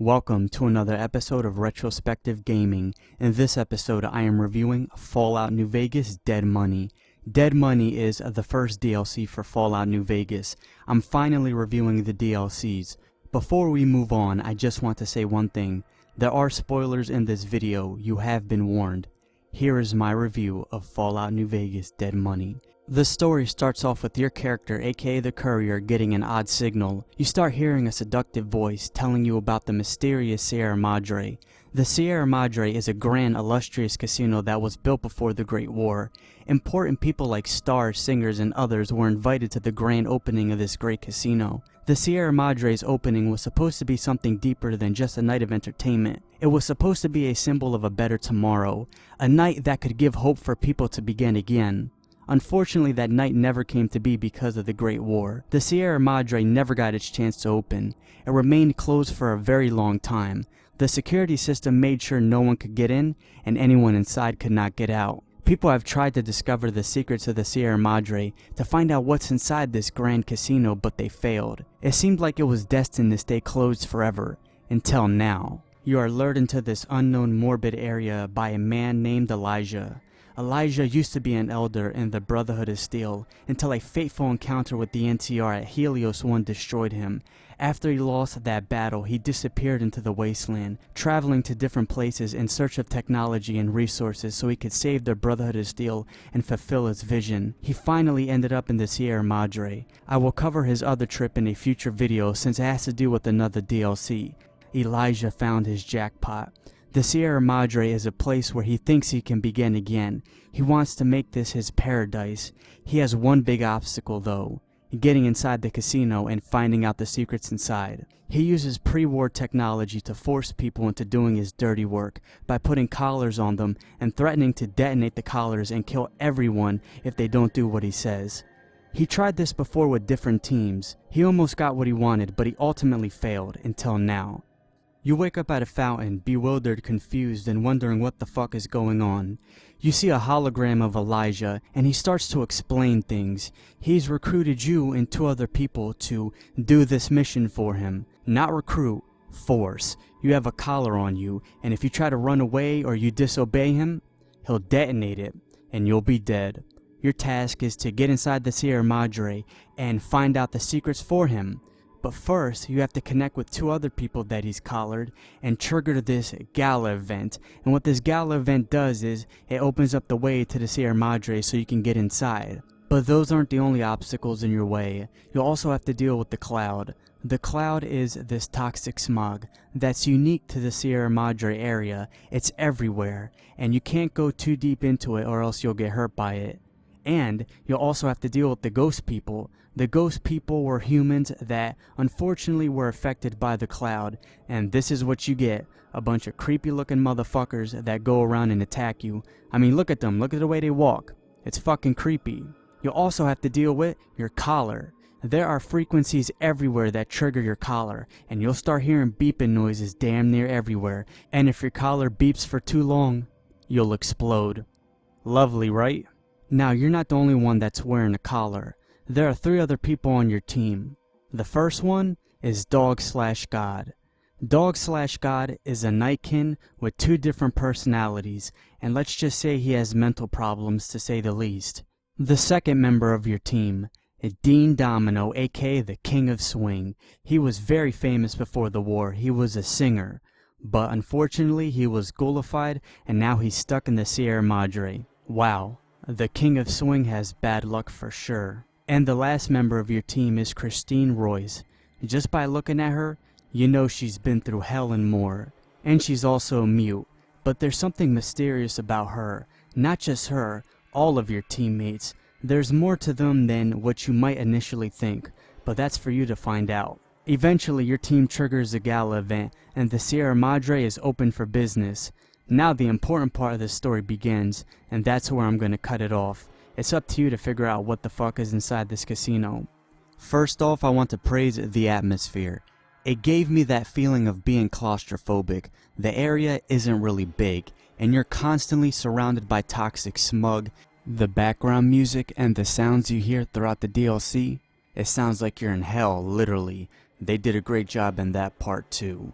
Welcome to another episode of Retrospective Gaming. In this episode, I am reviewing Fallout New Vegas Dead Money. Dead Money is the first DLC for Fallout New Vegas. I'm finally reviewing the DLCs. Before we move on, I just want to say one thing. There are spoilers in this video, you have been warned. Here is my review of Fallout New Vegas Dead Money. The story starts off with your character, aka the courier, getting an odd signal. You start hearing a seductive voice telling you about the mysterious Sierra Madre. The Sierra Madre is a grand, illustrious casino that was built before the Great War. Important people like stars, singers, and others were invited to the grand opening of this great casino. The Sierra Madre's opening was supposed to be something deeper than just a night of entertainment. It was supposed to be a symbol of a better tomorrow, a night that could give hope for people to begin again. Unfortunately, that night never came to be because of the Great War. The Sierra Madre never got its chance to open. It remained closed for a very long time. The security system made sure no one could get in, and anyone inside could not get out. People have tried to discover the secrets of the Sierra Madre to find out what's inside this grand casino, but they failed. It seemed like it was destined to stay closed forever, until now. You are lured into this unknown morbid area by a man named Elijah. Elijah used to be an elder in the Brotherhood of Steel until a fateful encounter with the NTR at Helios 1 destroyed him. After he lost that battle, he disappeared into the wasteland, traveling to different places in search of technology and resources so he could save the Brotherhood of Steel and fulfill his vision. He finally ended up in the Sierra Madre. I will cover his other trip in a future video since it has to do with another DLC. Elijah found his jackpot. The Sierra Madre is a place where he thinks he can begin again. He wants to make this his paradise. He has one big obstacle though, getting inside the casino and finding out the secrets inside. He uses pre-war technology to force people into doing his dirty work by putting collars on them and threatening to detonate the collars and kill everyone if they don't do what he says. He tried this before with different teams. He almost got what he wanted, but he ultimately failed until now. You wake up at a fountain, bewildered, confused, and wondering what the fuck is going on. You see a hologram of Elijah, and he starts to explain things. He's recruited you and two other people to do this mission for him. Not recruit, force. You have a collar on you, and if you try to run away or you disobey him, he'll detonate it, and you'll be dead. Your task is to get inside the Sierra Madre and find out the secrets for him. But first, you have to connect with two other people that he's collared and trigger this gala event. And what this gala event does is, it opens up the way to the Sierra Madre so you can get inside. But those aren't the only obstacles in your way. You'll also have to deal with the cloud. The cloud is this toxic smog that's unique to the Sierra Madre area. It's everywhere, and you can't go too deep into it or else you'll get hurt by it. And you'll also have to deal with the ghost people. The ghost people were humans that unfortunately were affected by the cloud, and this is what you get. A bunch of creepy looking motherfuckers that go around and attack you. I mean, look at them, look at the way they walk. It's fucking creepy. You'll also have to deal with your collar. There are frequencies everywhere that trigger your collar, and you'll start hearing beeping noises damn near everywhere, and if your collar beeps for too long, you'll explode. Lovely, right? Now, you're not the only one that's wearing a collar. There are three other people on your team. The first one is Dog/God. Dog/God is a nightkin with two different personalities, and let's just say he has mental problems to say the least. The second member of your team is Dean Domino, aka the King of Swing. He was very famous before the war. He was a singer, but unfortunately he was ghoulified and now he's stuck in the Sierra Madre. Wow, the King of Swing has bad luck for sure. And the last member of your team is Christine Royce. Just by looking at her, you know she's been through hell and more. And she's also mute. But there's something mysterious about her. Not just her, all of your teammates. There's more to them than what you might initially think, but that's for you to find out. Eventually your team triggers a gala event, and the Sierra Madre is open for business. Now the important part of the story begins, and that's where I'm going to cut it off. It's up to you to figure out what the fuck is inside this casino. First off, I want to praise the atmosphere. It gave me that feeling of being claustrophobic. The area isn't really big, and you're constantly surrounded by toxic smog. The background music and the sounds you hear throughout the DLC, it sounds like you're in hell, literally. They did a great job in that part too.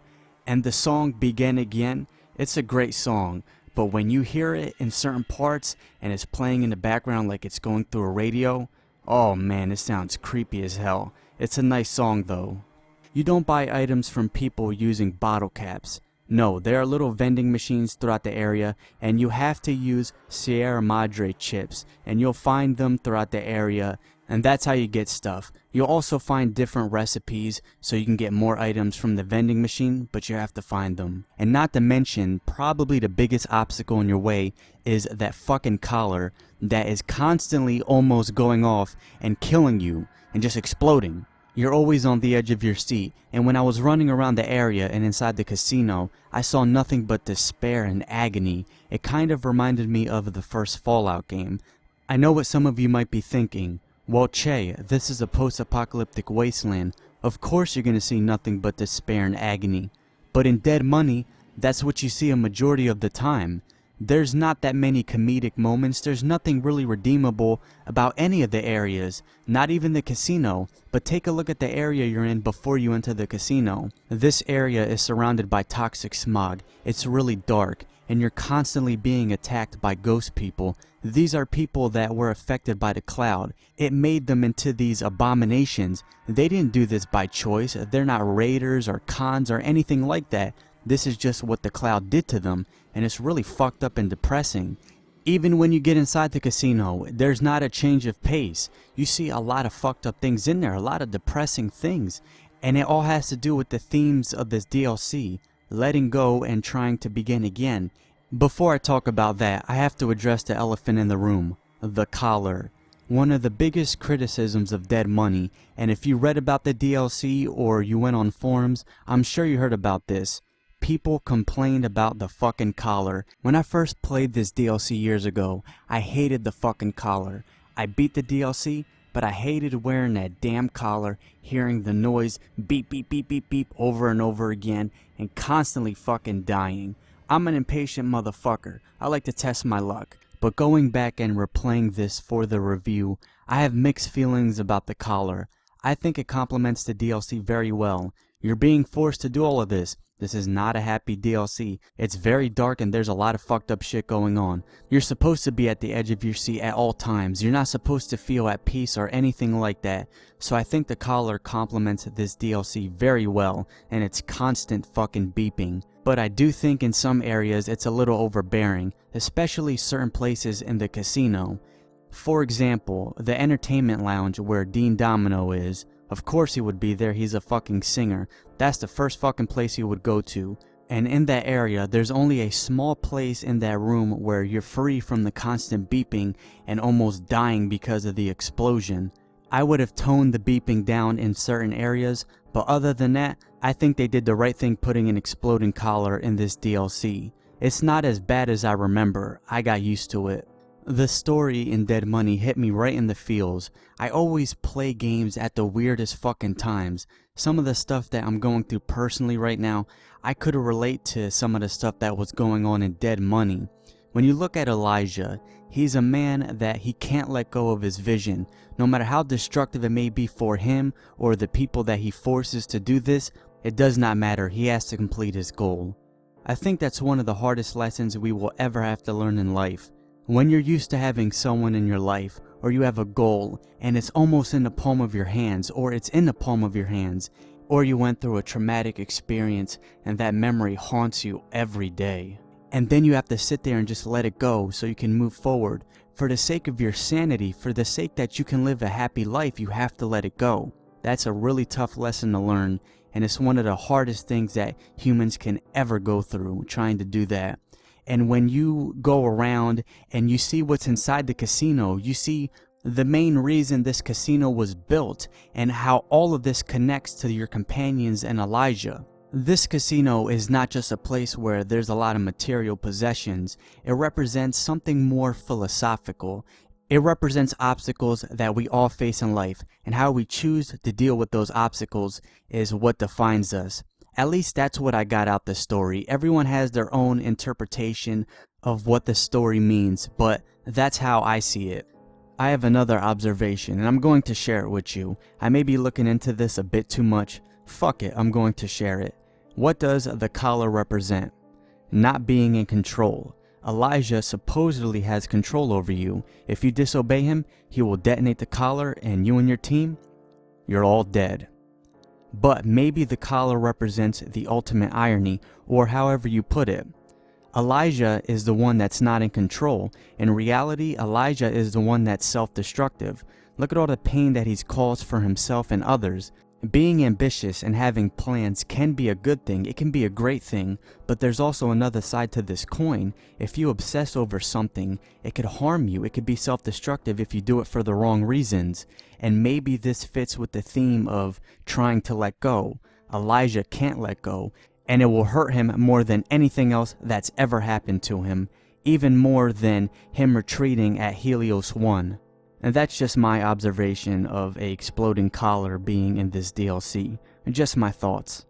And the song Begin Again, it's a great song, but when you hear it in certain parts and it's playing in the background like it's going through a radio, oh man, it sounds creepy as hell. It's a nice song though. You don't buy items from people using bottle caps. No, there are little vending machines throughout the area, and you have to use Sierra Madre chips, and you'll find them throughout the area, and that's how you get stuff. You'll also find different recipes so you can get more items from the vending machine, but you have to find them. And not to mention, probably the biggest obstacle in your way is that fucking collar that is constantly almost going off and killing you and just exploding. You're always on the edge of your seat, and when I was running around the area and inside the casino, I saw nothing but despair and agony. It kind of reminded me of the first Fallout game. I know what some of you might be thinking. Well, Che, this is a post-apocalyptic wasteland. Of course you're gonna see nothing but despair and agony. But in Dead Money, that's what you see a majority of the time. There's not that many comedic moments, there's nothing really redeemable about any of the areas, not even the casino, but take a look at the area you're in before you enter the casino. This area is surrounded by toxic smog, it's really dark, and you're constantly being attacked by ghost people. These are people that were affected by the cloud. It made them into these abominations. They didn't do this by choice, they're not raiders or cons or anything like that. This is just what the cloud did to them, and it's really fucked up and depressing. Even when you get inside the casino, there's not a change of pace. You see a lot of fucked up things in there, a lot of depressing things, and it all has to do with the themes of this DLC, letting go and trying to begin again. Before I talk about that, I have to address the elephant in the room, the collar. One of the biggest criticisms of Dead Money, and if you read about the DLC or you went on forums, I'm sure you heard about this. People complained about the fucking collar. When I first played this DLC years ago, I hated the fucking collar. I beat the DLC, but I hated wearing that damn collar, hearing the noise beep beep beep beep beep over and over again, and constantly fucking dying. I'm an impatient motherfucker. I like to test my luck. But going back and replaying this for the review, I have mixed feelings about the collar. I think it complements the DLC very well. You're being forced to do all of this. This is not a happy DLC. It's very dark and there's a lot of fucked up shit going on. You're supposed to be at the edge of your seat at all times. You're not supposed to feel at peace or anything like that. So I think the collar complements this DLC very well, and it's constant fucking beeping. But I do think in some areas it's a little overbearing, especially certain places in the casino. For example, the entertainment lounge where Dean Domino is. Of course he would be there, he's a fucking singer. That's the first fucking place he would go to. And in that area, there's only a small place in that room where you're free from the constant beeping and almost dying because of the explosion. I would have toned the beeping down in certain areas, but other than that, I think they did the right thing putting an exploding collar in this DLC. It's not as bad as I remember, I got used to it. The story in Dead Money hit me right in the feels. I always play games at the weirdest fucking times. Some of the stuff that I'm going through personally right now, I could relate to some of the stuff that was going on in Dead Money. When you look at Elijah, he's a man that he can't let go of his vision. No matter how destructive it may be for him or the people that he forces to do this, it does not matter, he has to complete his goal. I think that's one of the hardest lessons we will ever have to learn in life. When you're used to having someone in your life, or you have a goal, and it's almost in the palm of your hands, or it's in the palm of your hands, or you went through a traumatic experience and that memory haunts you every day. And then you have to sit there and just let it go so you can move forward. For the sake of your sanity, for the sake that you can live a happy life, you have to let it go. That's a really tough lesson to learn, and it's one of the hardest things that humans can ever go through, trying to do that. And when you go around and you see what's inside the casino, you see the main reason this casino was built and how all of this connects to your companions and Elijah. This casino is not just a place where there's a lot of material possessions. It represents something more philosophical. It represents obstacles that we all face in life, and how we choose to deal with those obstacles is what defines us. At least that's what I got out the story. Everyone has their own interpretation of what the story means, but that's how I see it. I have another observation, and I'm going to share it with you. I may be looking into this a bit too much. Fuck it, I'm going to share it. What does the collar represent? Not being in control. Elijah supposedly has control over you. If you disobey him, he will detonate the collar and you and your team, you're all dead. But maybe the collar represents the ultimate irony, or however you put it. Elijah is the one that's not in control. In reality, Elijah is the one that's self-destructive. Look at all the pain that he's caused for himself and others. Being ambitious and having plans can be a good thing, it can be a great thing, but there's also another side to this coin. If you obsess over something, it could harm you, it could be self-destructive if you do it for the wrong reasons. And maybe this fits with the theme of trying to let go. Elijah can't let go, and it will hurt him more than anything else that's ever happened to him, even more than him retreating at Helios 1. And that's just my observation of a exploding collar being in this DLC. Just my thoughts.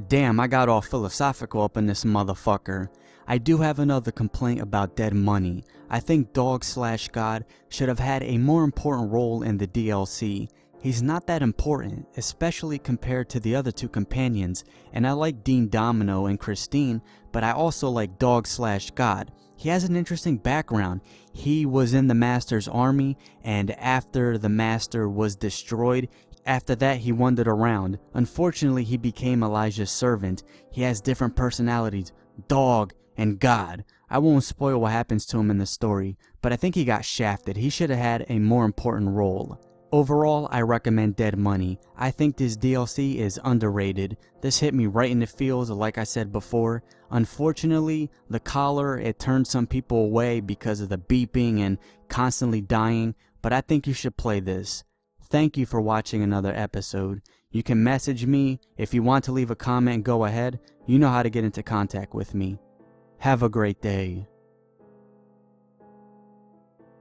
Damn, I got all philosophical up in this motherfucker. I do have another complaint about dead money. I think Dog/God should have had a more important role in the DLC. He's not that important, especially compared to the other two companions, and I like Dean Domino and Christine, but I also like Dog/God. He has an interesting background. He was in the Master's army, and after the Master was destroyed, after that he wandered around. Unfortunately, he became Elijah's servant. He has different personalities, Dog and God. I won't spoil what happens to him in the story, but I think he got shafted. He should have had a more important role. Overall, I recommend Dead Money. I think this DLC is underrated. This hit me right in the feels, like I said before. Unfortunately, the collar, it turned some people away because of the beeping and constantly dying, but I think you should play this. Thank you for watching another episode. You can message me. If you want to leave a comment, go ahead. You know how to get into contact with me. Have a great day.